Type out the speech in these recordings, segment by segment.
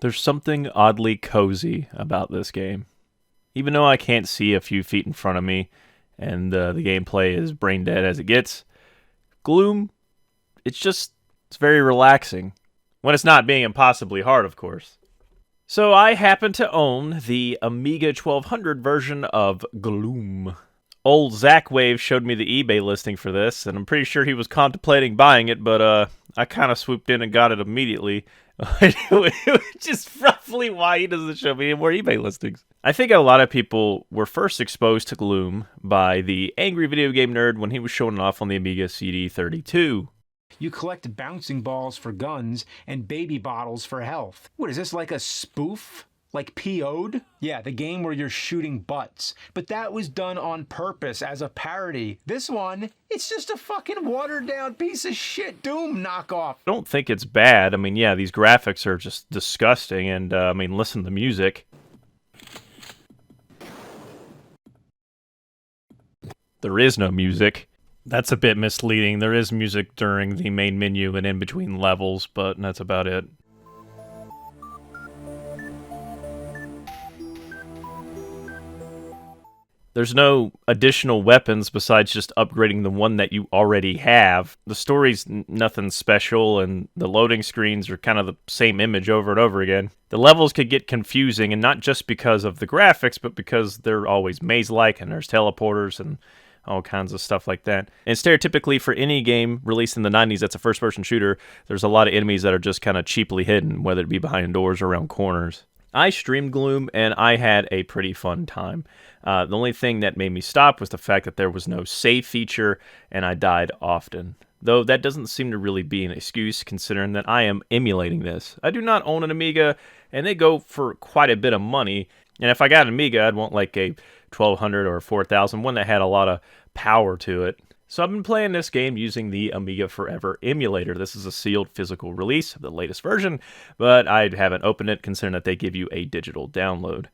There's something oddly cozy about this game. Even though I can't see a few feet in front of me, and the gameplay is brain dead as it gets, Gloom, it's very relaxing. When it's not being impossibly hard, of course. So I happen to own the Amiga 1200 version of Gloom. Old Zach Wave showed me the eBay listing for this, and I'm pretty sure he was contemplating buying it, but I kind of swooped in and got it immediately. Which is roughly why he doesn't show me any more eBay listings. I think a lot of people were first exposed to Gloom by the angry video game nerd when he was showing off on the Amiga CD-32. You collect bouncing balls for guns and baby bottles for health. What is this, like a spoof? Like PO'd? Yeah, the game where you're shooting butts. But that was done on purpose as a parody. This one, it's just a fucking watered down piece of shit Doom knockoff. I don't think it's bad. I mean, yeah, these graphics are just disgusting, and I mean, listen to the music. There is no music. That's a bit misleading. There is music during the main menu and in between levels, but that's about it. There's no additional weapons besides just upgrading the one that you already have. The story's nothing special, and the loading screens are kind of the same image over and over again. The levels could get confusing, and not just because of the graphics, but because they're always maze-like, and there's teleporters, and all kinds of stuff like that. And stereotypically, for any game released in the 90s that's a first-person shooter, there's a lot of enemies that are just kind of cheaply hidden, whether it be behind doors or around corners. I streamed Gloom, and I had a pretty fun time. The only thing that made me stop was the fact that there was no save feature, and I died often. Though that doesn't seem to really be an excuse, considering that I am emulating this. I do not own an Amiga, and they go for quite a bit of money. And if I got an Amiga, I'd want like a 1200 or 4000, one that had a lot of power to it. So I've been playing this game using the Amiga Forever emulator. This is a sealed physical release of the latest version, but I haven't opened it considering that they give you a digital download.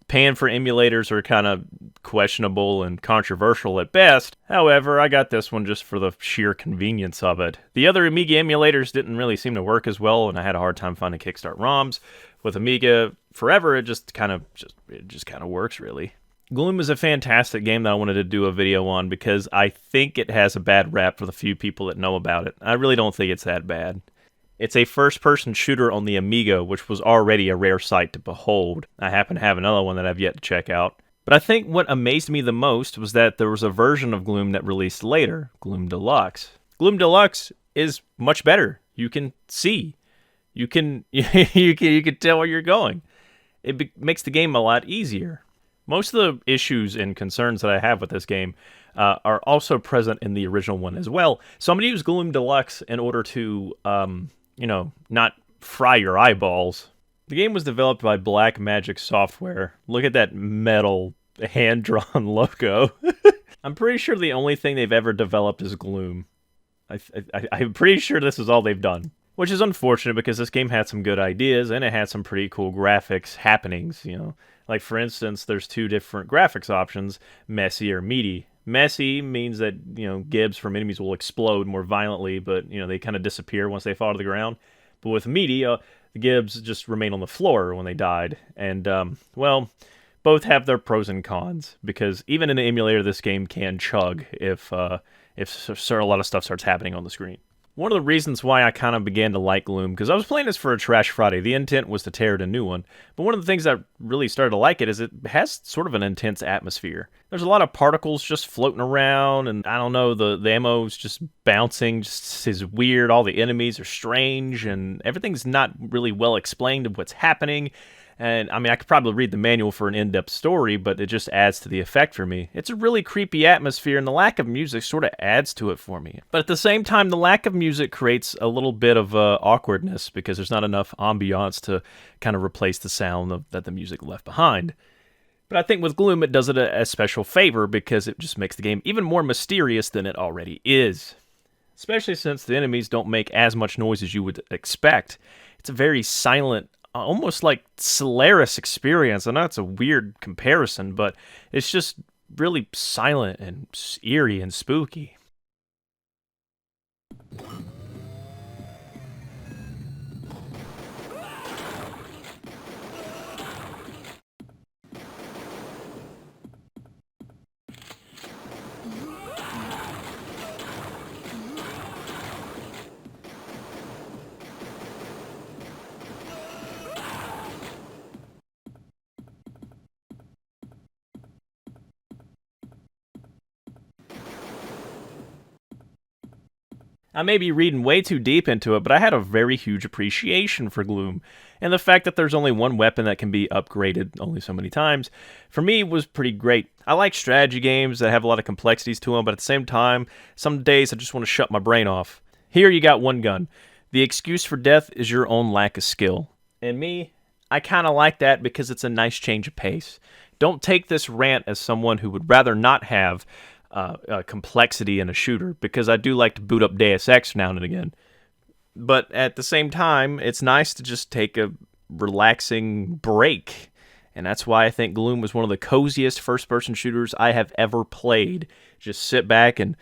Paying for emulators are kind of questionable and controversial at best. However, I got this one just for the sheer convenience of it. The other Amiga emulators didn't really seem to work as well, and I had a hard time finding Kickstart ROMs. With Amiga Forever, it just kind of works, really. Gloom is a fantastic game that I wanted to do a video on because I think it has a bad rap for the few people that know about it. I really don't think it's that bad. It's a first-person shooter on the Amiga, which was already a rare sight to behold. I happen to have another one that I've yet to check out. But I think what amazed me the most was that there was a version of Gloom that released later, Gloom Deluxe. Gloom Deluxe is much better. You can see. You can tell where you're going. It makes the game a lot easier. Most of the issues and concerns that I have with this game are also present in the original one as well. So I'm going to use Gloom Deluxe in order to, not fry your eyeballs. The game was developed by Black Magic Software. Look at that metal hand-drawn logo. I'm pretty sure the only thing they've ever developed is Gloom. I'm pretty sure this is all they've done. Which is unfortunate because this game had some good ideas and it had some pretty cool graphics happenings, Like, for instance, there's two different graphics options, messy or meaty. Messy means that, gibs from enemies will explode more violently, but, they kind of disappear once they fall to the ground. But with meaty, the gibs just remain on the floor when they died. And, both have their pros and cons, because even in the emulator, this game can chug if a lot of stuff starts happening on the screen. One of the reasons why I kind of began to like Gloom, because I was playing this for a Trash Friday. The intent was to tear it a new one. But one of the things that really started to like it is it has sort of an intense atmosphere. There's a lot of particles just floating around, and I don't know, the ammo's just bouncing, just is weird. All the enemies are strange, and everything's not really well explained of what's happening. And, I mean, I could probably read the manual for an in-depth story, but it just adds to the effect for me. It's a really creepy atmosphere, and the lack of music sort of adds to it for me. But at the same time, the lack of music creates a little bit of awkwardness, because there's not enough ambiance to kind of replace the sound that the music left behind. But I think with Gloom, it does it a special favor, because it just makes the game even more mysterious than it already is. Especially since the enemies don't make as much noise as you would expect. It's a very silent, almost like Solaris experience. I know it's a weird comparison, but it's just really silent and eerie and spooky. I may be reading way too deep into it, but I had a very huge appreciation for Gloom. And the fact that there's only one weapon that can be upgraded only so many times, for me, was pretty great. I like strategy games that have a lot of complexities to them, but at the same time, some days I just want to shut my brain off. Here you got one gun. The excuse for death is your own lack of skill. And me, I kind of like that because it's a nice change of pace. Don't take this rant as someone who would rather not have complexity in a shooter, because I do like to boot up Deus Ex now and again. But at the same time, it's nice to just take a relaxing break. And that's why I think Gloom was one of the coziest first-person shooters I have ever played. Just sit back and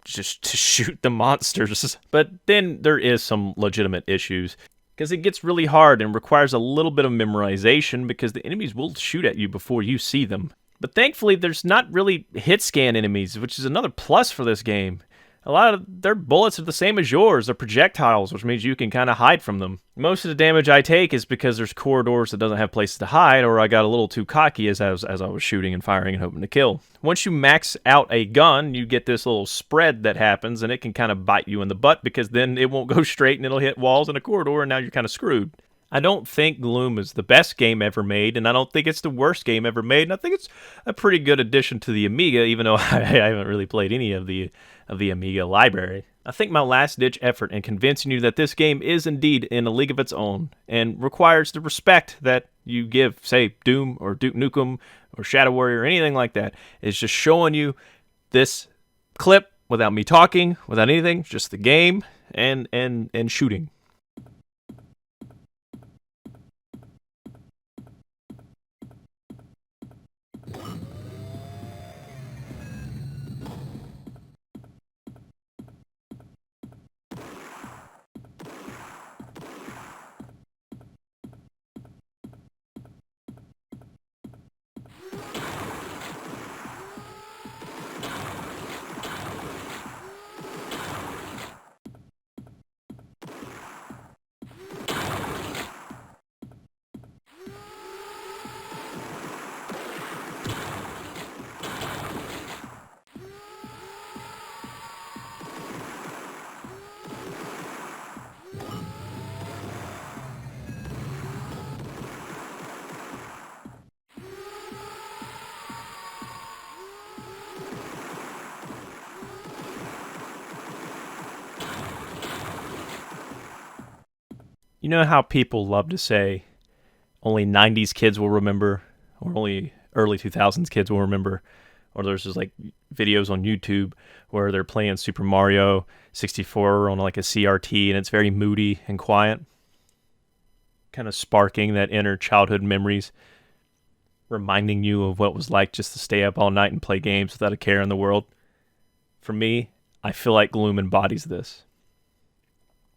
just to shoot the monsters. But then there is some legitimate issues, because it gets really hard and requires a little bit of memorization, because the enemies will shoot at you before you see them. But thankfully, there's not really hit scan enemies, which is another plus for this game. A lot of their bullets are the same as yours. They're projectiles, which means you can kind of hide from them. Most of the damage I take is because there's corridors that doesn't have places to hide, or I got a little too cocky as I was shooting and firing and hoping to kill. Once you max out a gun, you get this little spread that happens, and it can kind of bite you in the butt, because then it won't go straight and it'll hit walls in a corridor, and now you're kind of screwed. I don't think Gloom is the best game ever made, and I don't think it's the worst game ever made, and I think it's a pretty good addition to the Amiga, even though I haven't really played any of the Amiga library. I think my last-ditch effort in convincing you that this game is indeed in a league of its own, and requires the respect that you give, say, Doom or Duke Nukem or Shadow Warrior or anything like that, is just showing you this clip without me talking, without anything, just the game and shooting. You know how people love to say only 90s kids will remember, or only early 2000s kids will remember, or there's just like videos on YouTube where they're playing Super Mario 64 on like a CRT, and it's very moody and quiet, kind of sparking that inner childhood memories, reminding you of what it was like just to stay up all night and play games without a care in the world. For me, I feel like Gloom embodies this.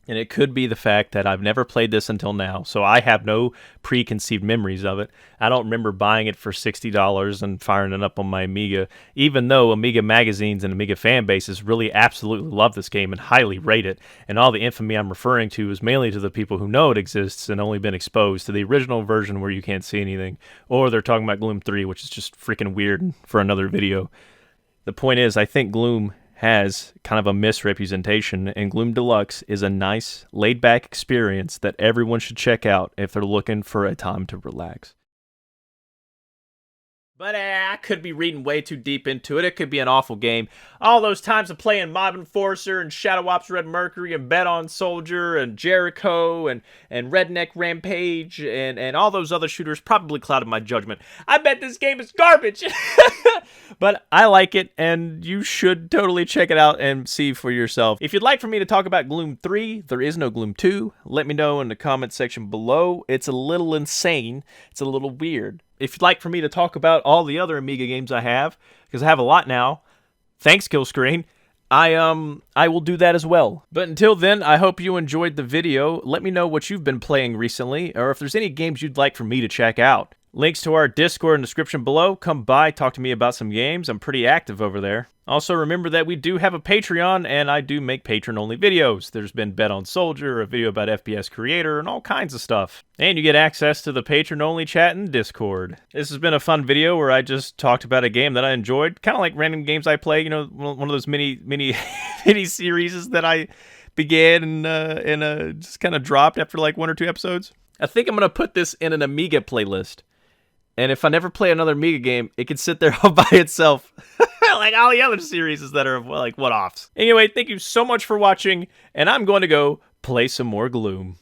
And it could be the fact that I've never played this until now, so I have no preconceived memories of it. I don't remember buying it for $60 and firing it up on my Amiga, even though Amiga magazines and Amiga fan bases really absolutely love this game and highly rate it. And all the infamy I'm referring to is mainly to the people who know it exists and only been exposed to the original version where you can't see anything. Or they're talking about Gloom 3, which is just freaking weird for another video. The point is, I think Gloom has kind of a misrepresentation, and Gloom Deluxe is a nice, laid-back experience that everyone should check out if they're looking for a time to relax. But I could be reading way too deep into it. It could be an awful game. All those times of playing Mob Enforcer and Shadow Ops Red Mercury and Bet on Soldier and Jericho and Redneck Rampage and all those other shooters probably clouded my judgment. I bet this game is garbage. But I like it, and you should totally check it out and see for yourself. If you'd like for me to talk about Gloom 3, there is no Gloom 2. Let me know in the comment section below. It's a little insane. It's a little weird. If you'd like for me to talk about all the other Amiga games I have, because I have a lot now, thanks Killscreen, I will do that as well. But until then, I hope you enjoyed the video. Let me know what you've been playing recently, or if there's any games you'd like for me to check out. Links to our Discord in the description below. Come by, talk to me about some games. I'm pretty active over there. Also, remember that we do have a Patreon, and I do make patron-only videos. There's been Bet on Soldier, a video about FPS Creator, and all kinds of stuff. And you get access to the patron-only chat in Discord. This has been a fun video where I just talked about a game that I enjoyed, kind of like random games I play. You know, one of those mini series that I began and just kind of dropped after like 1 or 2 episodes. I think I'm gonna put this in an Amiga playlist. And if I never play another Amiga game, it can sit there all by itself. Like all the other series that are like one-offs. Anyway, thank you so much for watching, and I'm going to go play some more Gloom.